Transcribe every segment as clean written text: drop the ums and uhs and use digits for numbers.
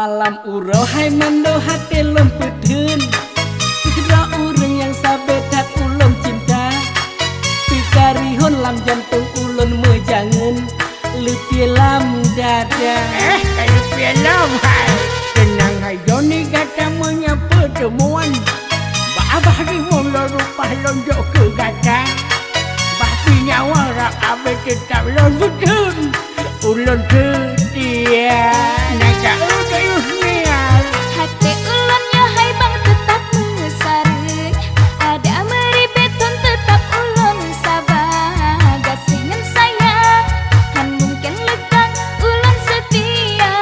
malam urau hai mando hati lemput hun kira urang yang sabetat ulun cinta pikari hon lam jantung ulun mejangan lebih lam dada kayu film hai tenang hai Joni kata menyapa temuan abah di mula rupah lonjok ke gata bahpi nyawa rak abah tetap lonjok hun ulun setia naga udayus nial hati ulun ya hai bang tetap mengesareng ada meribeton tetap ulun sabar gasingan sayang han mungkin lekang ulun setia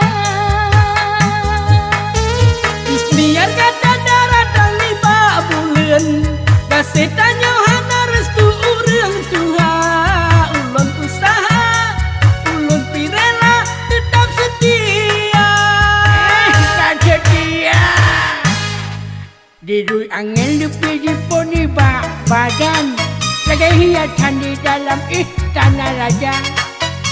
biar kata darah dan liba bulan kasih tanya hana restu urang tuha ulun usaha ulun pirela tetap setia tak setia didui angin lebih diponi badan sebagai hiasan di dalam istana raja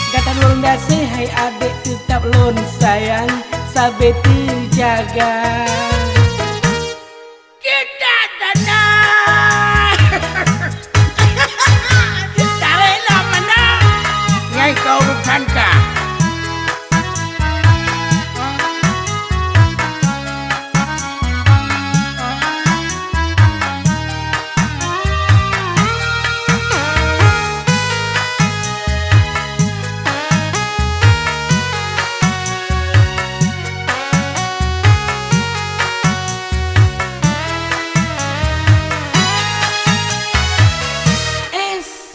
kata lon dasih hai adik tetap lon sayang sabe jaga kita tanah tarik lah mana ngai kau bukan kah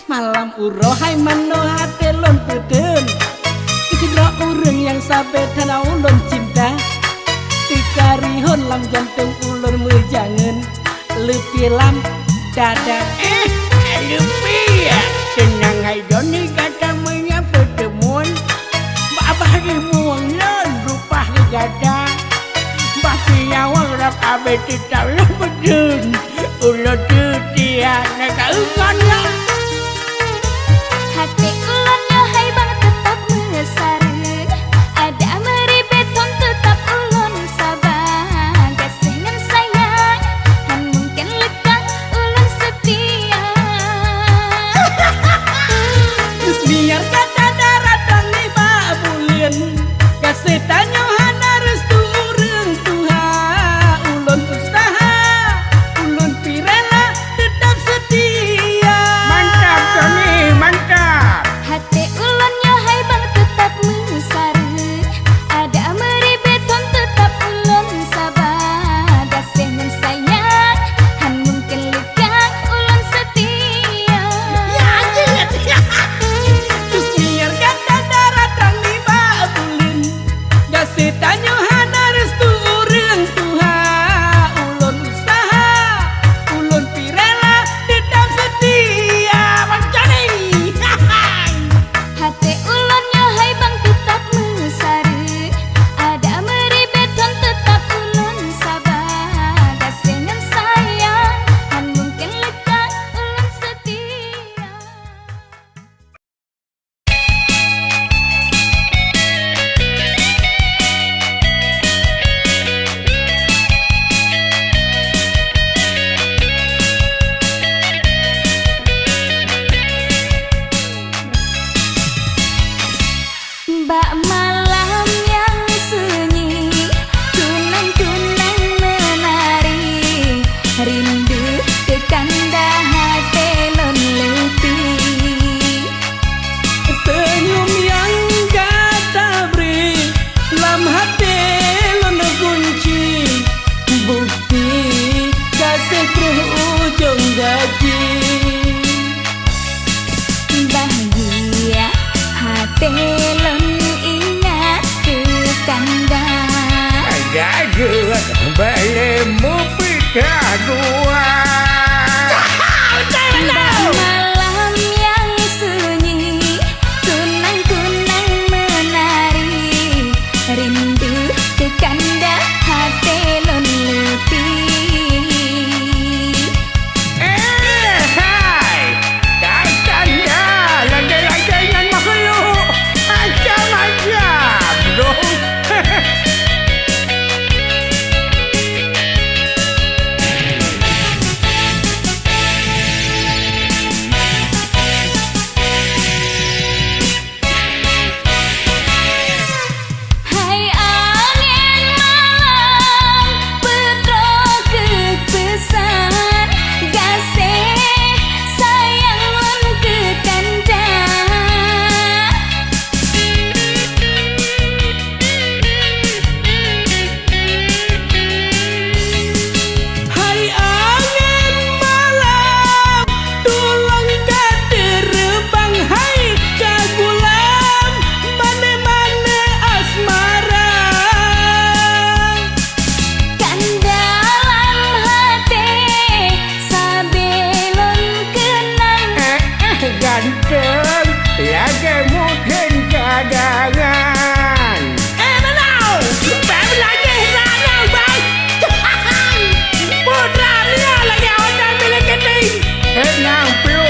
malam urau hai mano hati lon putun kira urang yang sabe tanah ulun cinta tikari hon lam jantung ulun mejangan lebih lam dada lupi ya tenang hai Joni kata menyapa temuan abah di muang lon rupah gada bahpi nyawa rak abah tetap lebedun ulun setia naga ungan lah hati ulun ya hai bang tetap mengesareng ada meribeton tetap ulun sabar gasingan sayang han mungkin lekang ulun setia biar kata darah dan liba bulan kasih tanya hana restu urang tuha ulun usaha ulun pirela tetap setia mantap Joni mantap hati ulun ya hai bang tetap mengesareng ada meribeton tetap ulun sabar gasingan sayang han mungkin lekang ulun setia biar kata darah dan liba bulan kasih tanya hana restu urang tuha ulun usaha ulun pirela tetap setia Bang Joni hati ulun ya hai bang tetap mengesareng ada meribeton tetap ulun sabar gasingan sayang han mungkin lekang ulun setia Mbak malam yang sunyi kunang-kunang menari rindu ke kanda hati lon letih senyum yang kata beri lam hati lon kunci bukti kasih ujung gaji bahagia hati lon ingat ke kanda Gaduh balik mu pita gua malam yang sunyi kunang-kunang menari rindu ke kanda hati lon letih hai katanya lagi-lagi dengan makhluk macam-macam bro lagi mungkin cadangan. Menau Bang lagi ranau bang Putranya lagi orang milik keting Nang piu,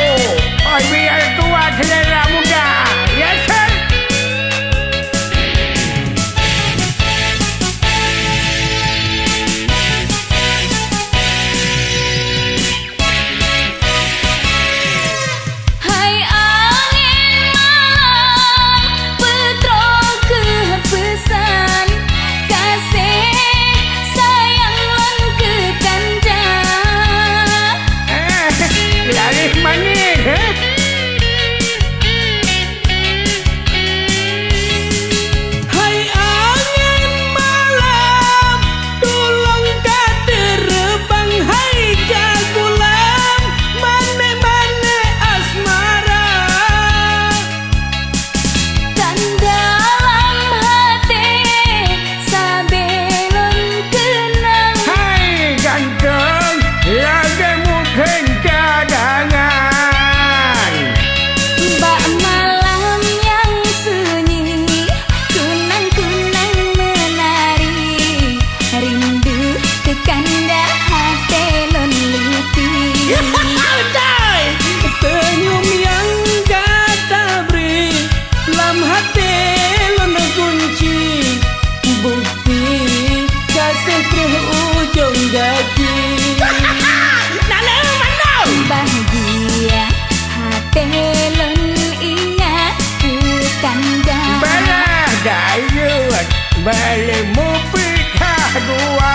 oi biar tua selera muda, ya kan? Hai angin malam Petro kepesan Kasih sayang lon ke kandang Laris manis, Hai angin malam Tolong katerbang Hai kagulam Mane-mane asmara Dan dalam hati Sabelon kenang hai ganteng, lagi mungkin cadangan. Bak malam yang sunyi Kunang-kunang menari Rindu ke kanda hati lon luti Senyum yang kata beri Dalam hati lon kunci Bukti kasih terujung gaji Bahagia hati lon ingat ke kanda Balah dayut, balik mu pitah dua.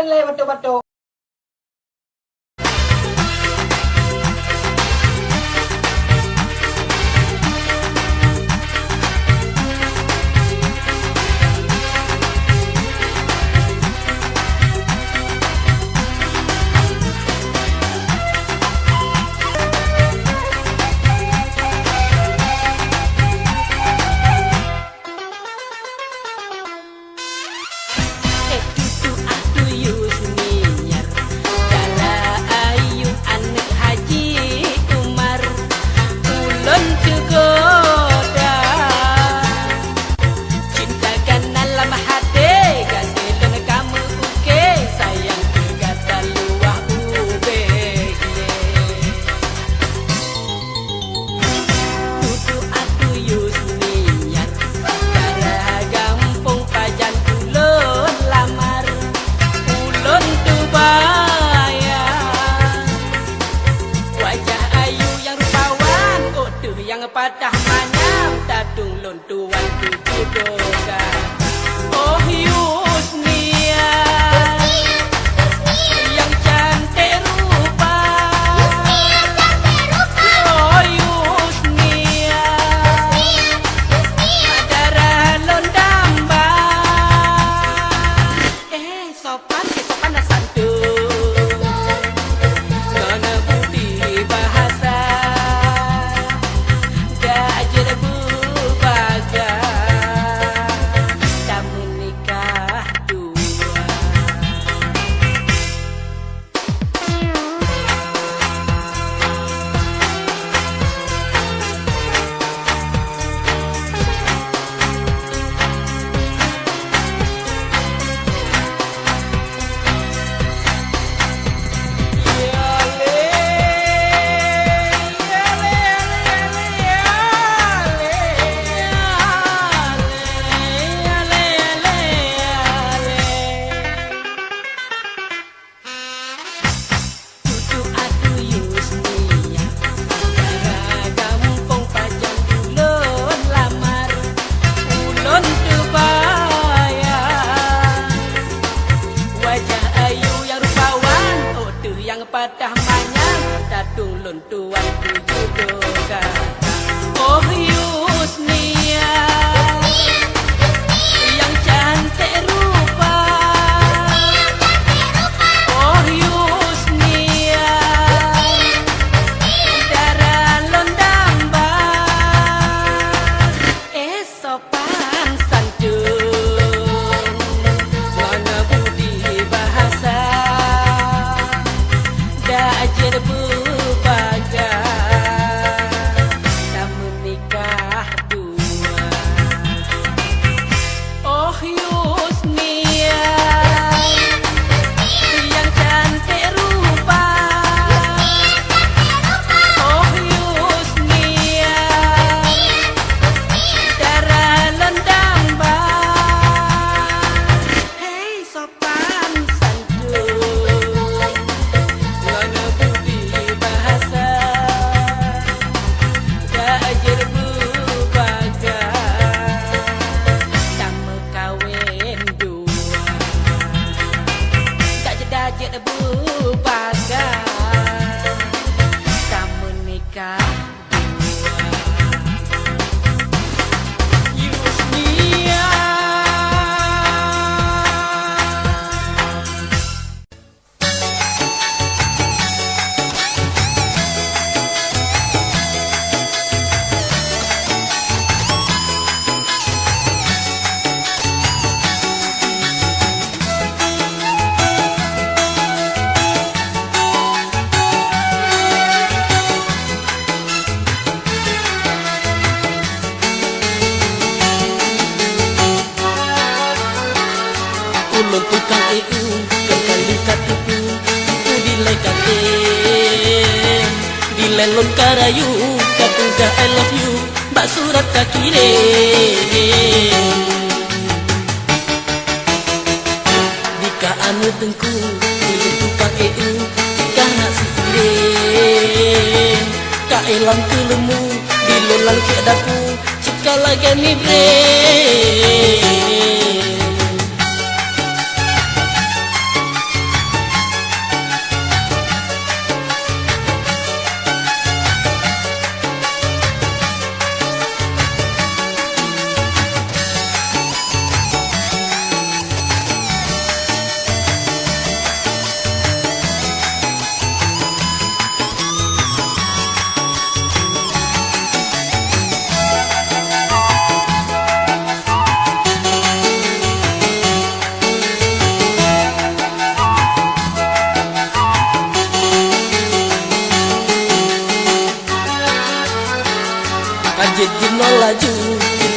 le bato-bato. Patah manam tatung lontuan tujuh doga. Oh Yusnia, yang cantik rupa. Oh Yusnia, darah londamba. Sopan kesopan santun, mana budi bahasa. Patah manam tatung lontuan tujuh doga. Oh Yusnia, yang cantik rupa. Oh Yusnia, darah londamba. Sopan santun, mana budi bahasa. Ajar berbaga, tak menikah dua. Oh Yusnia, yang cantik rupa. Oh Yusnia, darah londamba. Sopan santun, mana budi bahasa. Ajar berbaga, tak mekawin dua. Tak jedajet berbaga, tak menikah dua. Yusnia. Ulun tukang EU kekali katuku itu dilai katen dilelon karayu katuga I love you bak surat kakirim dika anu tengku ulun tukang EU jika nak sikirim ka elam kelemu dilolal keadaku jika lagi ni bre.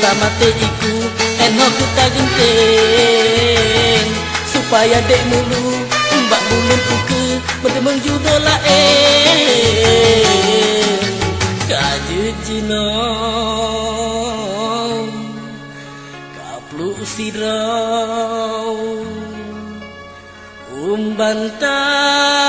sama iku eno kita genteng supaya dek mulu mbak bulun uke bertemu judola kaju cino kaplu sirau bantai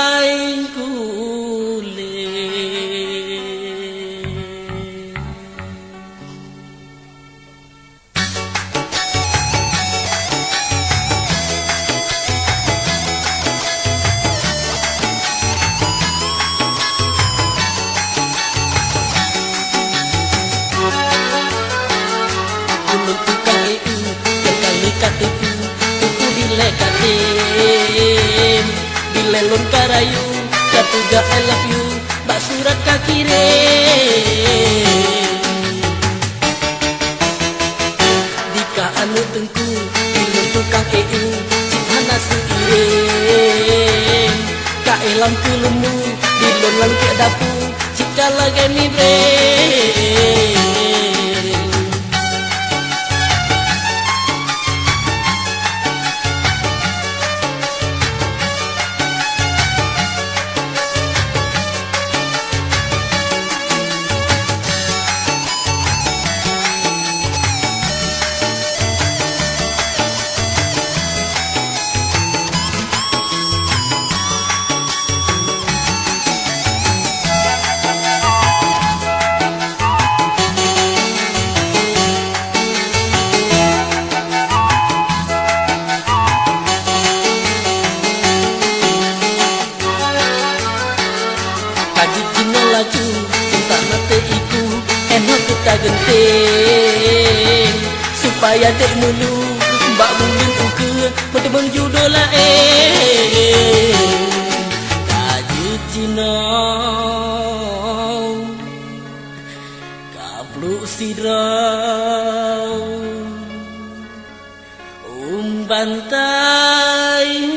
lelon karayu katuga I love you bak surat kakirim dika anu tengku ilun tukang EU cihana suirim ka elam kulemu dilon lang ke dapu cika lagani bre genteng supaya dek mulu mbak bulun uke bertemu judola kaju cino kaplu sirau bantai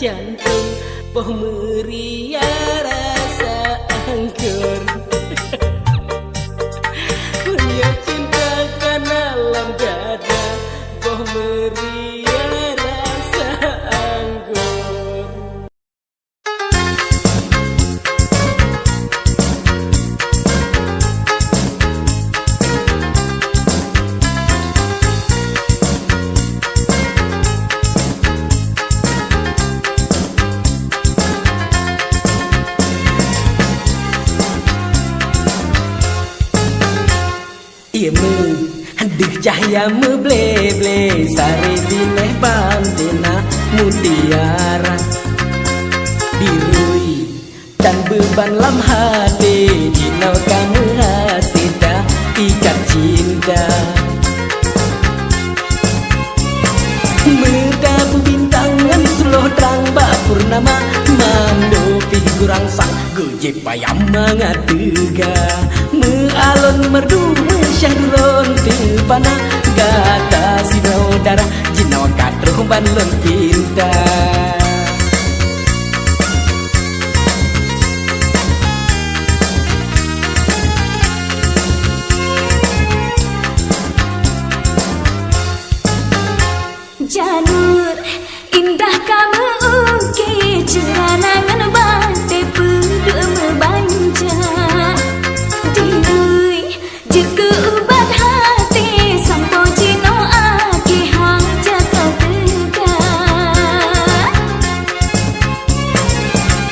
jantung Boh meria rasa anggur Punya cinta kan alam dada Boh meria rasa anggur Ia Dih cahaya ble-ble Sari bineh bandena mutiara Dirui dan beban lam hati Dinau kamu hasida ikat cinta Merdabu bintangan suloh terang bak purnama Mando kurang sang gejep payam mangatega Mealon merdu mensyadulon tebana Gata sinodara jinawa kadroh banlon pinta Janur indah kamu uki ceranangan bante pedu membanja Diri jika ubat hati sampo jino aki hajat tega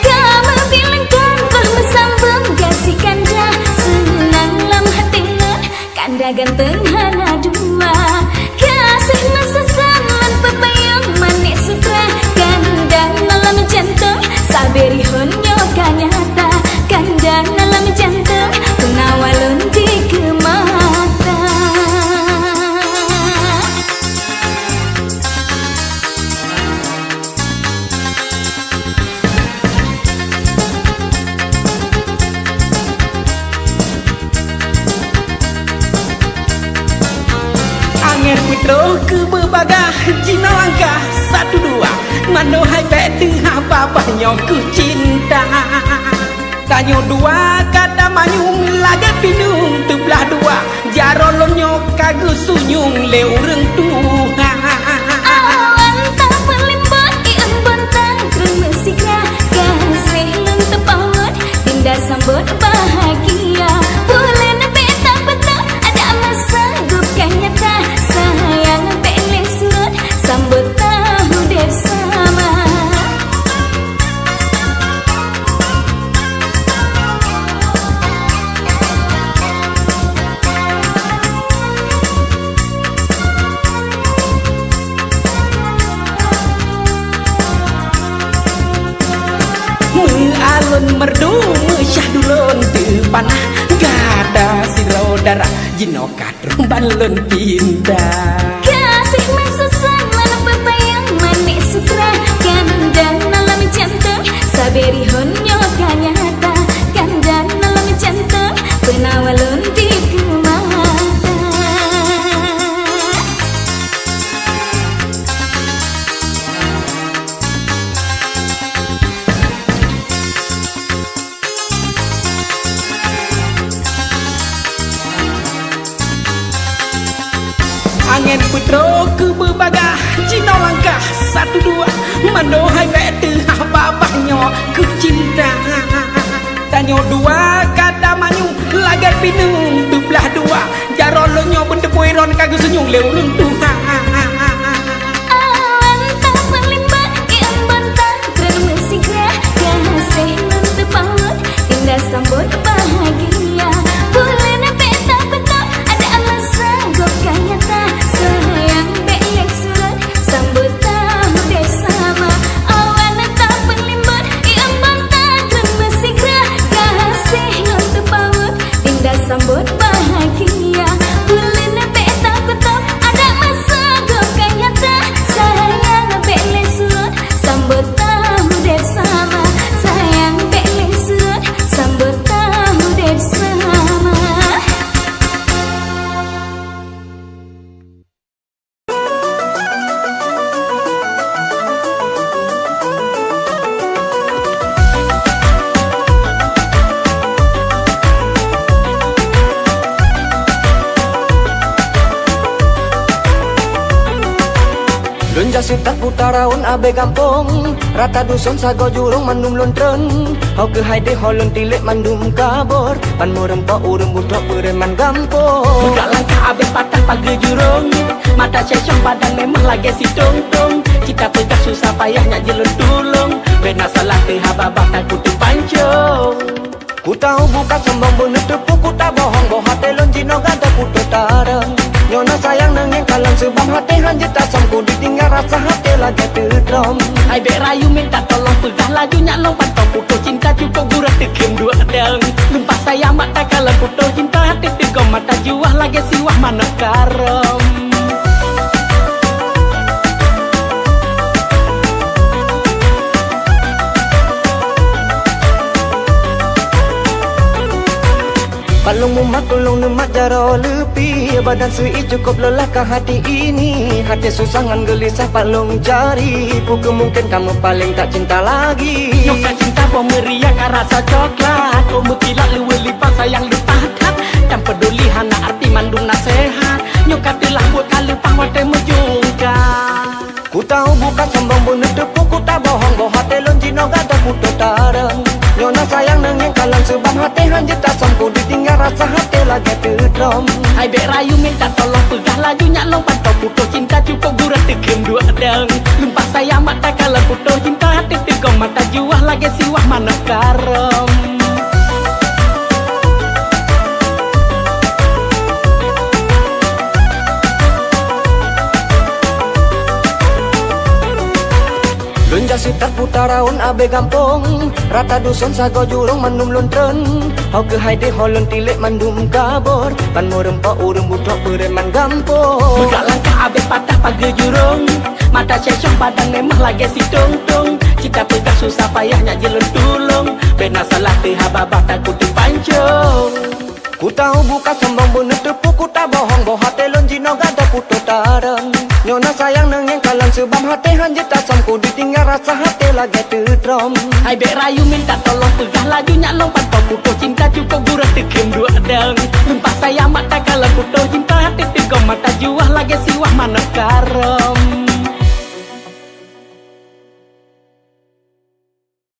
Kamu bilangkan bermesambung kasih kanda senang lam hati kanda ganteng hana dua kasih mesesat pepayang manis sutra kandang dalam jantung saberi honyo kanyata kandang dalam jantung penawalun di kemata Angin putro ke berbagah Cina langkah satu dua Mano hai beti apa nyok ku cinta Tanyo dua kata manyung lagi pinung tebelah dua Jarolon nyok kagu sunyung leu reng tuha Awan tak melimpah iang bontang kremesiknya kasih lung tepawut tindak sambut bahagia boleh nebek tak betul ada masa gupkan nyata sayang pelek surut sambut tahu bersama Mealon merdu mensyadulon tepanah Gada sirodara jino kadrong balon pinta kasih mesesat mana pepayang manis sutra kandang dalam jantung saberi honyo kanyata kandang dalam jantung penawalun di kemata Angin putro ke berbagah Cina langkah satu dua Mano hai beti apa nyok ku cinta Tanyo dua kata manyung lagar pinung tebelah dua Jarolo nyo bende poiron kagu senyung leu rung tuha Awan tak melimpah iang bontang kremesiknya kasih lung tepawut tindak sambut bahagia boleh nebek tak betul ada masa gopkan nyata sayang belek surut sambut tahu bersama awan tak melimpah iang bontang kremesiknya kasih lung tepawut tindak sambut bahagia boleh nebek tak betul ada Lunja sutak putaraun abe gampong Rata dusun sago jurung mandum lontren Hau ke haide holon tilik mandum kabor Pan murempa urem budak bereman gampong Budak langkah abe patah pagi jurung Mata cecong padang memang lagi si tong-tong Kita pegang susah payahnya jelun tulung Bena salah tehababah takut pancong Ku tahu buka sombong bener tepu ku tak bohong Boh hati lon jino gada ku tetareng Nyona sayang nengeng kalang sebab hati hanjit asam Ku ditinggal rasa hati lagi terdrom Hai bek rayu minta tolong pegah laju nyalong pantau puto cinta cukup gurah tekem dua deng Lumpah sayang mata kalau puto cinta hati tegom mata juah lagi siwah mana karom Palung mumak tulung nemat jaro lepi Badan sui cukup lelah ke hati ini Hati susah ngan gelisah palung cari Puke mungkin kamu paling tak cinta lagi Nyoka cinta pemeria kan rasa coklat Kau mutilah luwe lipat sayang lupa tak Dan peduli hana arti mandung nasihat Nyoka telah buat kali pangwate menjungkar Ku tahu bukan sombong bener tepu ku tak bohong Boh hati lon jino gada ku tetareng Nyona sayang nengeng kalang sebab hati hanjit asam Ku ditinggal rasa hati lagi terdrom Hai bek rayu minta tolong pegah laju nyalong pantau puto cinta cukup gurah tekem dua deng Lumpah sayang mata kalau puto cinta hati tegom mata juah lagi siwah mana karom Lunja sitak putaraun abe gampong Rata dusun sago jurung mandum lontren Hau ke haide holon tilik mandum kabor Pan murempa urem budak bereman gampong Budak langkah abe patah pagi jurung Mata cecong padang memang lagi si tong-tong Kita pegang susah payahnya jelun tulung Bena salah tehababah takut pancong Ku tahu bukan sombong bener tepu ku tak bohong Boh hati lon jino gada ku tetareng Nyona sayang nengeng kalang sebab hati hanjit asam Ku ditinggal rasa hati lagi terdrom Hai bek rayu minta tolong pegah laju nyalong pantau puto cinta cukup gurah tekem dua deng Lumpah sayang mata kalau puto cinta hati tegom mata juah lagi siwah mana karom